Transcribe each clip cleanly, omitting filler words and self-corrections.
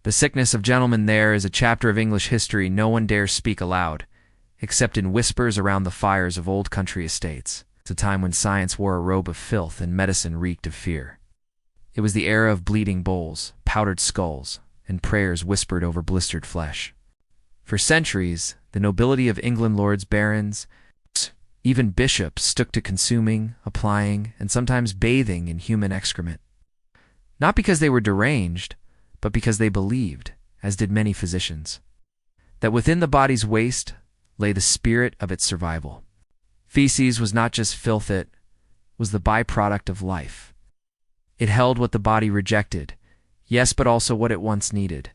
The sickness of gentlemen there is a chapter of English history no one dares speak aloud, except in whispers around the fires of old country estates. It's a time when science wore a robe of filth and medicine reeked of fear. It was the era of bleeding bowls, powdered skulls, and prayers whispered over blistered flesh. For centuries, the nobility of England, lords, barons, even bishops, stuck to consuming, applying, and sometimes bathing in human excrement. Not because they were deranged, but because they believed, as did many physicians, that within the body's waste lay the spirit of its survival. Feces was not just filth, it was the byproduct of life. It held what the body rejected, yes, but also what it once needed.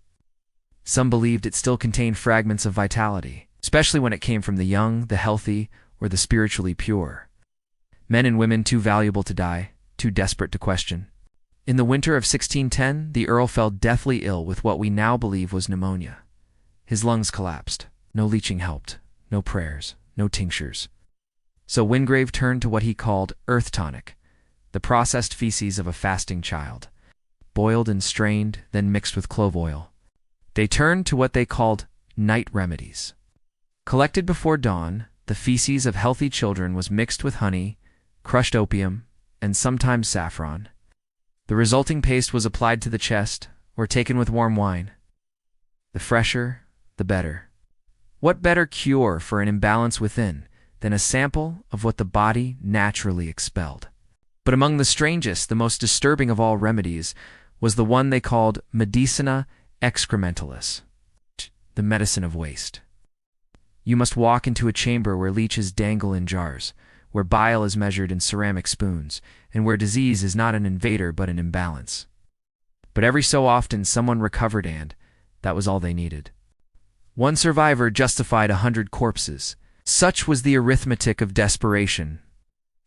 Some believed it still contained fragments of vitality, especially when it came from the young, the healthy, or the spiritually pure. Men and women too valuable to die, too desperate to question. In the winter of 1610, the Earl fell deathly ill with what we now believe was pneumonia. His lungs collapsed. No leeching helped. No prayers. No tinctures. So Wingrave turned to what he called earth tonic, the processed feces of a fasting child, boiled and strained, then mixed with clove oil. They turned to what they called night remedies. Collected before dawn, the feces of healthy children was mixed with honey, crushed opium, and sometimes saffron. The resulting paste was applied to the chest or taken with warm wine. The fresher, the better. What better cure for an imbalance within than a sample of what the body naturally expelled? But among the strangest, the most disturbing of all remedies was the one they called medicina excrementalis, the medicine of waste. You must walk into a chamber where leeches dangle in jars, where bile is measured in ceramic spoons, and where disease is not an invader but an imbalance. But every so often someone recovered, and that was all they needed. One survivor justified 100 corpses. Such was the arithmetic of desperation.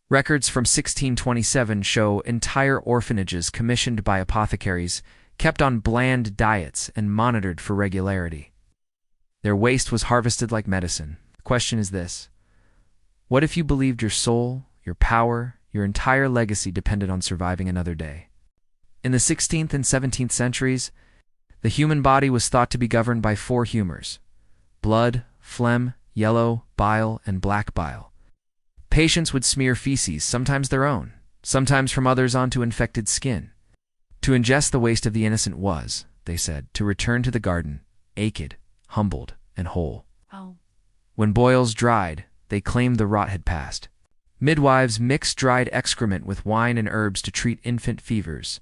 Records from 1627 show entire orphanages commissioned by apothecaries, kept on bland diets and monitored for regularity. Their waste was harvested like medicine. The question is this: what if you believed your soul, your power, your entire legacy depended on surviving another day? In the 16th and 17th centuries, the human body was thought to be governed by 4 humors: blood, phlegm, yellow, bile, and black bile. Patients would smear feces, sometimes their own, sometimes from others, onto infected skin. To ingest the waste of the innocent was, they said, to return to the garden, naked, humbled, and whole. Oh. When boils dried, they claimed the rot had passed. Midwives mixed dried excrement with wine and herbs to treat infant fevers.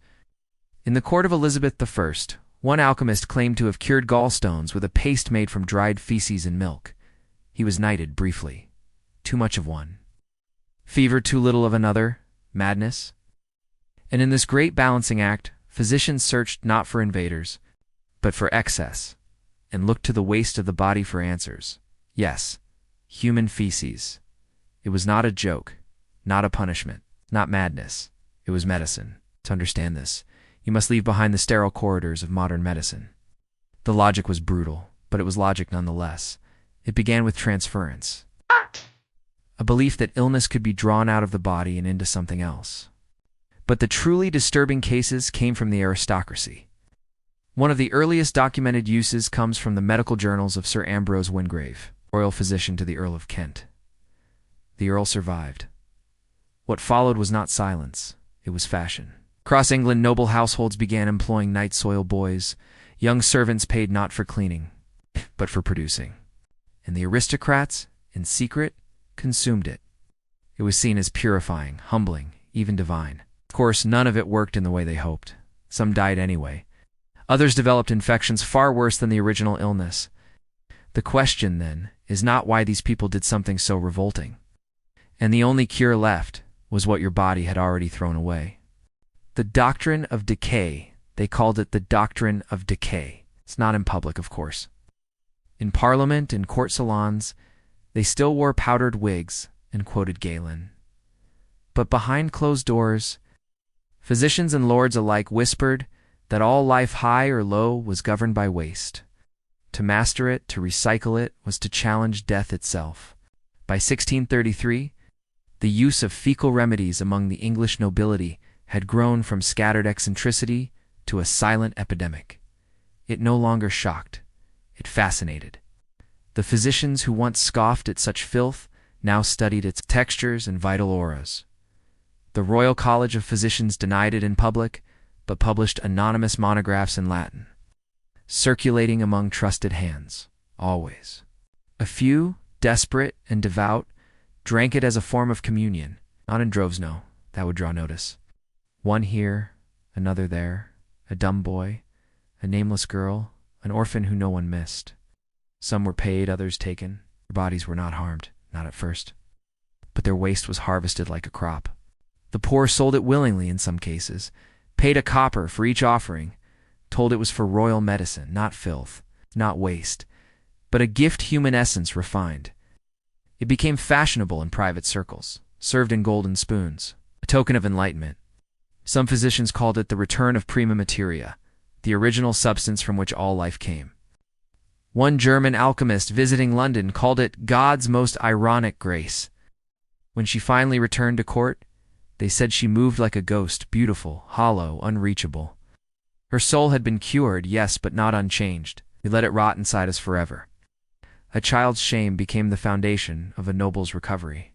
In the court of Elizabeth I, one alchemist claimed to have cured gallstones with a paste made from dried feces and milk. He was knighted briefly. Too much of one. Fever too little of another. Madness. And in this great balancing act, physicians searched not for invaders, but for excess, and looked to the waste of the body for answers. Yes, human feces. It was not a joke, not a punishment, not madness. It was medicine. To understand this, you must leave behind the sterile corridors of modern medicine. The logic was brutal, but it was logic nonetheless. It began with transference. A belief that illness could be drawn out of the body and into something else. But the truly disturbing cases came from the aristocracy. One of the earliest documented uses comes from the medical journals of Sir Ambrose Wingrave, royal physician to the Earl of Kent. The Earl survived. What followed was not silence, it was fashion. Across England, noble households began employing night soil boys. Young servants paid not for cleaning, but for producing. And the aristocrats, in secret, consumed it. It was seen as purifying, humbling, even divine. Of course, none of it worked in the way they hoped. Some died anyway. Others developed infections far worse than the original illness. The question, then, is not why these people did something so revolting. And the only cure left was what your body had already thrown away. The doctrine of decay. They called it the doctrine of decay. It's not in public, of course. In Parliament and court salons, they still wore powdered wigs and quoted Galen. But behind closed doors, physicians and lords alike whispered that all life, high or low, was governed by waste. To master it, to recycle it, was to challenge death itself. By 1633, the use of fecal remedies among the English nobility had grown from scattered eccentricity to a silent epidemic. It no longer shocked, it fascinated. The physicians who once scoffed at such filth now studied its textures and vital auras. The Royal College of Physicians denied it in public, but published anonymous monographs in Latin, circulating among trusted hands, always. A few, desperate and devout, drank it as a form of communion, not in droves, no, that would draw notice. One here, another there, a dumb boy, a nameless girl, an orphan who no one missed. Some were paid, others taken. Their bodies were not harmed, not at first. But their waste was harvested like a crop. The poor sold it willingly in some cases, paid a copper for each offering, told it was for royal medicine, not filth, not waste, but a gift human essence refined. It became fashionable in private circles, served in golden spoons, a token of enlightenment. Some physicians called it the return of prima materia, the original substance from which all life came. One German alchemist visiting London called it God's most ironic grace. When she finally returned to court, they said she moved like a ghost, beautiful, hollow, unreachable. Her soul had been cured, yes, but not unchanged. We let it rot inside us forever. A child's shame became the foundation of a noble's recovery.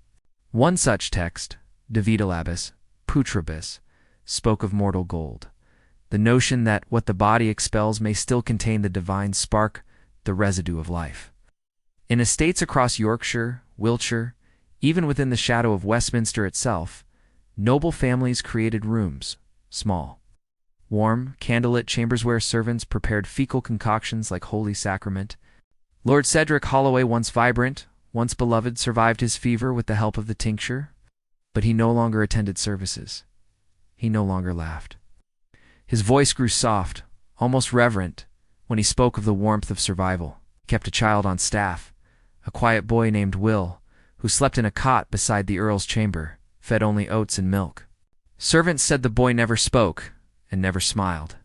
One such text, De Vitalibus Putribus, spoke of mortal gold, the notion that what the body expels may still contain the divine spark, the residue of life. In estates across Yorkshire, Wiltshire, even within the shadow of Westminster itself, noble families created rooms, small, warm, candlelit chambers where servants prepared fecal concoctions like holy sacrament. Lord Cedric Holloway, once vibrant, once beloved, survived his fever with the help of the tincture, but he no longer attended services. He no longer laughed. His voice grew soft, almost reverent, when he spoke of the warmth of survival. He kept a child on staff, a quiet boy named Will, who slept in a cot beside the Earl's chamber, fed only oats and milk. Servants said the boy never spoke and never smiled.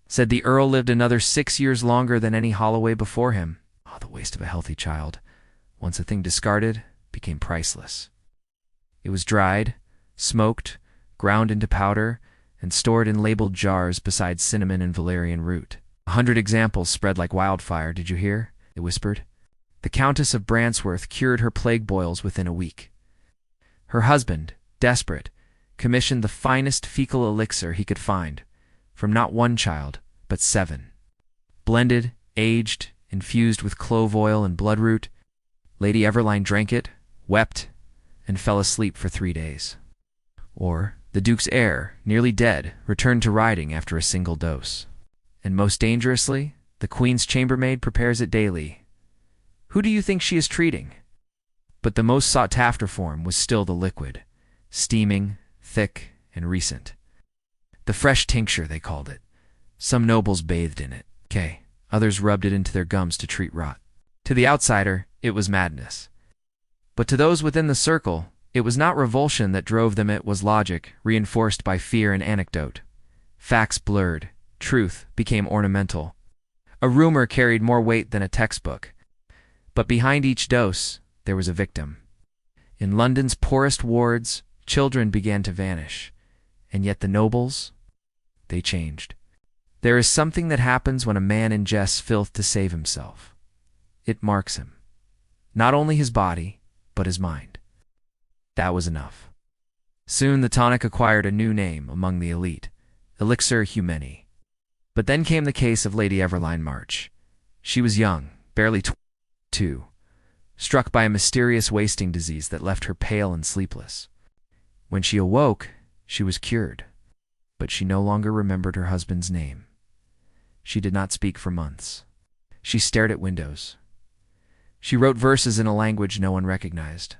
Said the Earl lived another 6 years longer than any Holloway before him. Oh, the waste of a healthy child, once a thing discarded, became priceless. It was dried, smoked, ground into powder, and stored in labeled jars beside cinnamon and valerian root. 100 examples spread like wildfire, did you hear? They whispered. The Countess of Brandsworth cured her plague boils within a week. Her husband, desperate, commissioned the finest fecal elixir he could find, from not one child, but 7. Blended, aged, infused with clove oil and bloodroot, Lady Everline drank it, wept, and fell asleep for 3 days. Or, the Duke's heir, nearly dead, returned to riding after a single dose. And most dangerously, the Queen's chambermaid prepares it daily. Who do you think she is treating? But the most sought-after form was still the liquid, steaming, thick, and recent. The fresh tincture, they called it. Some nobles bathed in it. Others rubbed it into their gums to treat rot. To the outsider, it was madness. But to those within the circle, it was not revulsion that drove them, it was logic, reinforced by fear and anecdote. Facts blurred, truth became ornamental. A rumor carried more weight than a textbook. But behind each dose, there was a victim. In London's poorest wards, children began to vanish. And yet the nobles, they changed. There is something that happens when a man ingests filth to save himself. It marks him. Not only his body, but his mind. That was enough. Soon the tonic acquired a new name among the elite, Elixir Humani. But then came the case of Lady Everline March. She was young, barely 22, struck by a mysterious wasting disease that left her pale and sleepless. When she awoke, she was cured, but she no longer remembered her husband's name. She did not speak for months. She stared at windows. She wrote verses in a language no one recognized.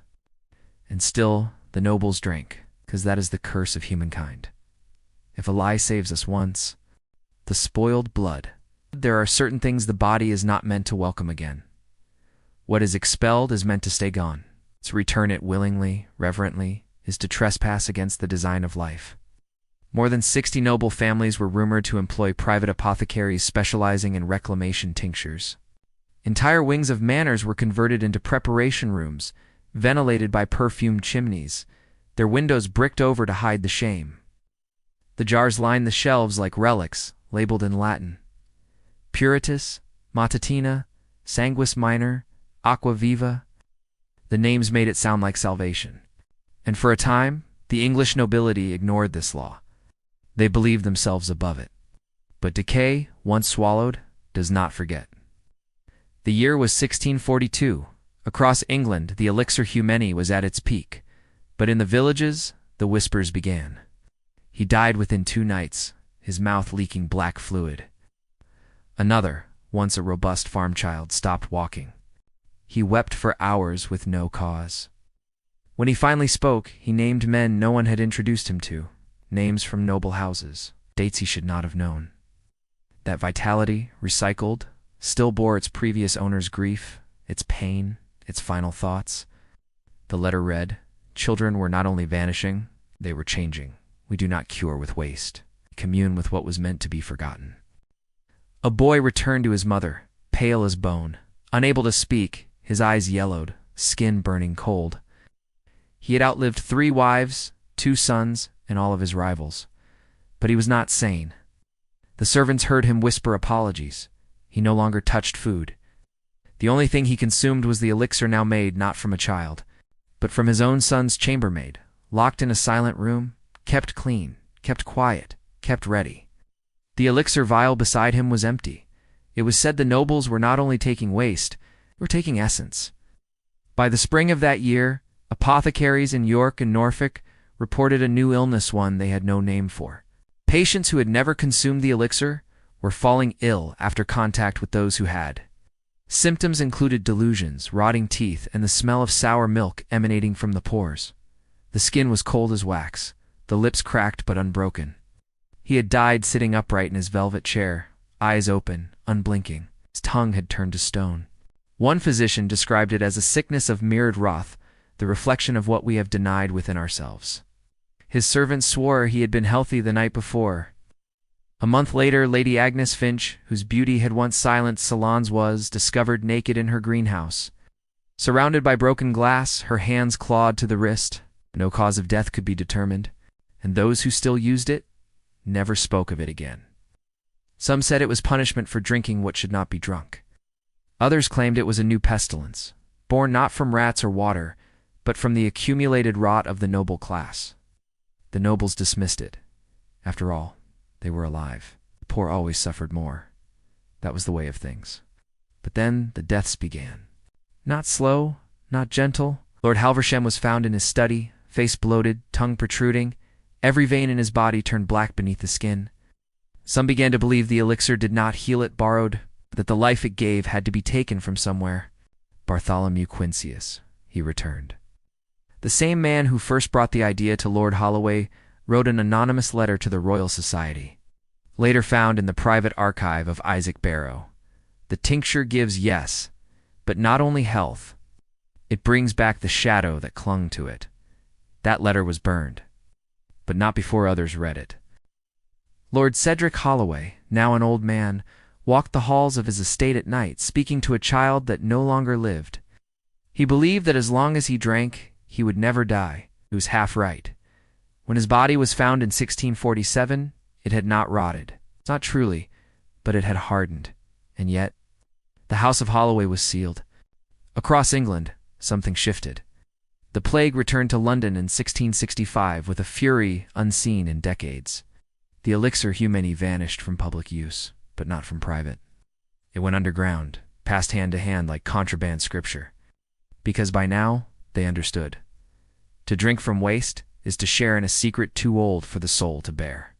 And still, the nobles drank, because that is the curse of humankind. If a lie saves us once, the spoiled blood. There are certain things the body is not meant to welcome again. What is expelled is meant to stay gone. To return it willingly, reverently, is to trespass against the design of life. More than 60 noble families were rumored to employ private apothecaries specializing in reclamation tinctures. Entire wings of manors were converted into preparation rooms, ventilated by perfumed chimneys, their windows bricked over to hide the shame. The jars lined the shelves like relics, labeled in Latin, Puritas, Matatina, Sanguis Minor, Aqua Viva. The names made it sound like salvation. And for a time, the English nobility ignored this law. They believed themselves above it. But decay, once swallowed, does not forget. The year was 1642. Across England, the Elixir Humani was at its peak. But in the villages, the whispers began. He died within 2 nights, his mouth leaking black fluid. Another, once a robust farm child, stopped walking. He wept for hours with no cause. When he finally spoke, he named men no one had introduced him to, names from noble houses, dates he should not have known. That vitality, recycled, still bore its previous owner's grief, its pain, its final thoughts. The letter read, "Children were not only vanishing, they were changing. We do not cure with waste. Commune with what was meant to be forgotten." A boy returned to his mother, pale as bone, unable to speak, his eyes yellowed, skin burning cold. He had outlived 3 wives, 2 sons, and all of his rivals. But he was not sane. The servants heard him whisper apologies. He no longer touched food. The only thing he consumed was the elixir now made not from a child, but from his own son's chambermaid, locked in a silent room, kept clean, kept quiet, kept ready. The elixir vial beside him was empty. It was said the nobles were not only taking waste, they were taking essence. By the spring of that year, apothecaries in York and Norfolk reported a new illness, one they had no name for. Patients who had never consumed the elixir were falling ill after contact with those who had. Symptoms included delusions, rotting teeth, and the smell of sour milk emanating from the pores. The skin was cold as wax, the lips cracked but unbroken. He had died sitting upright in his velvet chair, eyes open, unblinking. His tongue had turned to stone. One physician described it as a sickness of mirrored wrath, the reflection of what we have denied within ourselves. His servants swore he had been healthy the night before. A month later, Lady Agnes Finch, whose beauty had once silenced salons, was discovered naked in her greenhouse. Surrounded by broken glass, her hands clawed to the wrist. No cause of death could be determined, and those who still used it never spoke of it again. Some said it was punishment for drinking what should not be drunk. Others claimed it was a new pestilence, born not from rats or water, but from the accumulated rot of the noble class. The nobles dismissed it. After all, they were alive. The poor always suffered more. That was the way of things. But then the deaths began. Not slow, not gentle. Lord Halversham was found in his study, face bloated, tongue protruding. Every vein in his body turned black beneath the skin. Some began to believe the elixir did not heal it borrowed, that the life it gave had to be taken from somewhere. Bartholomew Quincius, he returned. The same man who first brought the idea to Lord Holloway wrote an anonymous letter to the Royal Society, later found in the private archive of Isaac Barrow. The tincture gives, yes, but not only health. It brings back the shadow that clung to it. That letter was burned, but not before others read it. Lord Cedric Holloway, now an old man, walked the halls of his estate at night, speaking to a child that no longer lived. He believed that as long as he drank, he would never die. He was half right. When his body was found in 1647, it had not rotted. Not truly, but it had hardened. And yet, the house of Holloway was sealed. Across England, something shifted. The plague returned to London in 1665 with a fury unseen in decades. The Elixir Humani vanished from public use, but not from private. It went underground, passed hand to hand like contraband scripture. Because by now, they understood. To drink from waste is to share in a secret too old for the soul to bear.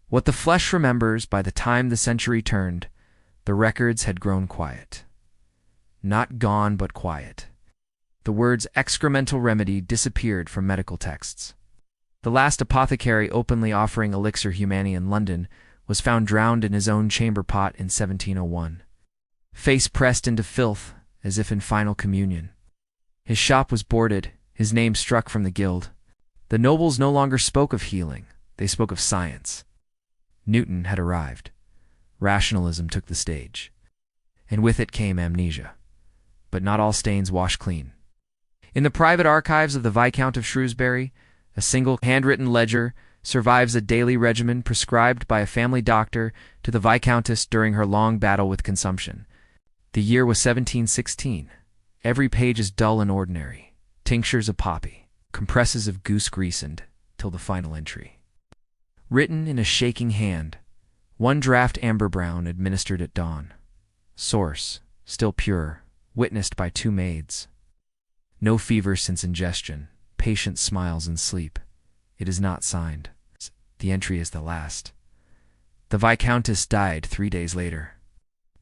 What the flesh remembers, by the time the century turned, the records had grown quiet. Not gone, but quiet. The words excremental remedy disappeared from medical texts. The last apothecary openly offering Elixir Humani in London was found drowned in his own chamber pot in 1701. Face pressed into filth, as if in final communion. His shop was boarded, his name struck from the guild. The nobles no longer spoke of healing, they spoke of science. Newton had arrived. Rationalism took the stage. And with it came amnesia. But not all stains wash clean. In the private archives of the Viscount of Shrewsbury, a single handwritten ledger survives a daily regimen prescribed by a family doctor to the Viscountess during her long battle with consumption. The year was 1716. Every page is dull and ordinary. Tinctures of poppy, compresses of goose greasened, till the final entry. Written in a shaking hand, one draft amber brown administered at dawn. Source, still pure, witnessed by 2 maids. No fever since ingestion, patient smiles in sleep. It is not signed. The entry is the last. The Viscountess died 3 days later,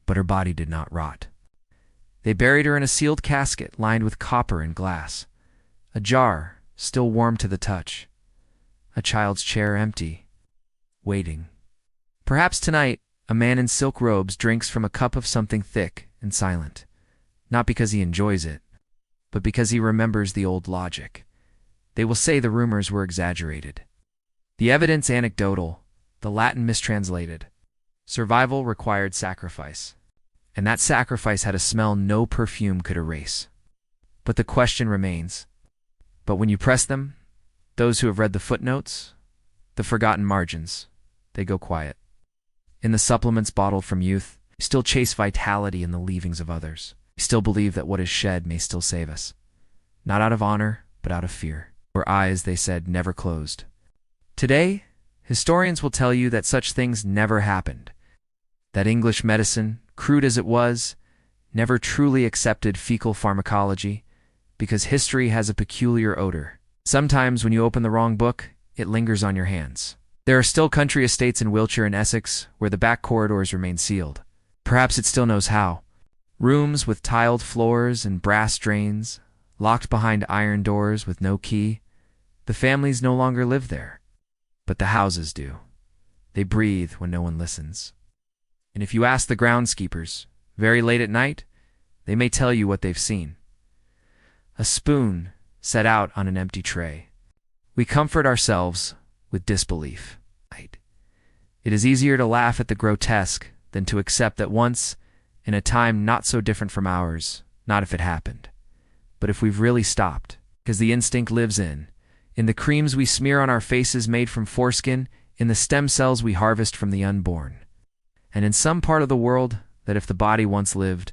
but her body did not rot. They buried her in a sealed casket lined with copper and glass. A jar, still warm to the touch. A child's chair empty, waiting. Perhaps tonight, a man in silk robes drinks from a cup of something thick and silent, not because he enjoys it, but because he remembers the old logic. They will say the rumors were exaggerated. The evidence anecdotal, the Latin mistranslated. Survival required sacrifice, and that sacrifice had a smell no perfume could erase. But the question remains. But when you press them, those who have read the footnotes, the forgotten margins, they go quiet. In the supplements bottled from youth, we still chase vitality in the leavings of others. We still believe that what is shed may still save us. Not out of honor, but out of fear. Where eyes, they said, never closed. Today, historians will tell you that such things never happened. That English medicine, crude as it was, never truly accepted fecal pharmacology, because history has a peculiar odor. Sometimes when you open the wrong book, it lingers on your hands. There are still country estates in Wiltshire and Essex where the back corridors remain sealed. Perhaps it still knows how. Rooms with tiled floors and brass drains, locked behind iron doors with no key. The families no longer live there. But the houses do. They breathe when no one listens. And if you ask the groundskeepers, very late at night, they may tell you what they've seen. A spoon set out on an empty tray. We comfort ourselves with disbelief. It is easier to laugh at the grotesque than to accept that once, in a time not so different from ours, not if it happened, but if we've really stopped, because the instinct lives in the creams we smear on our faces made from foreskin, in the stem cells we harvest from the unborn. And in some part of the world, that if the body once lived,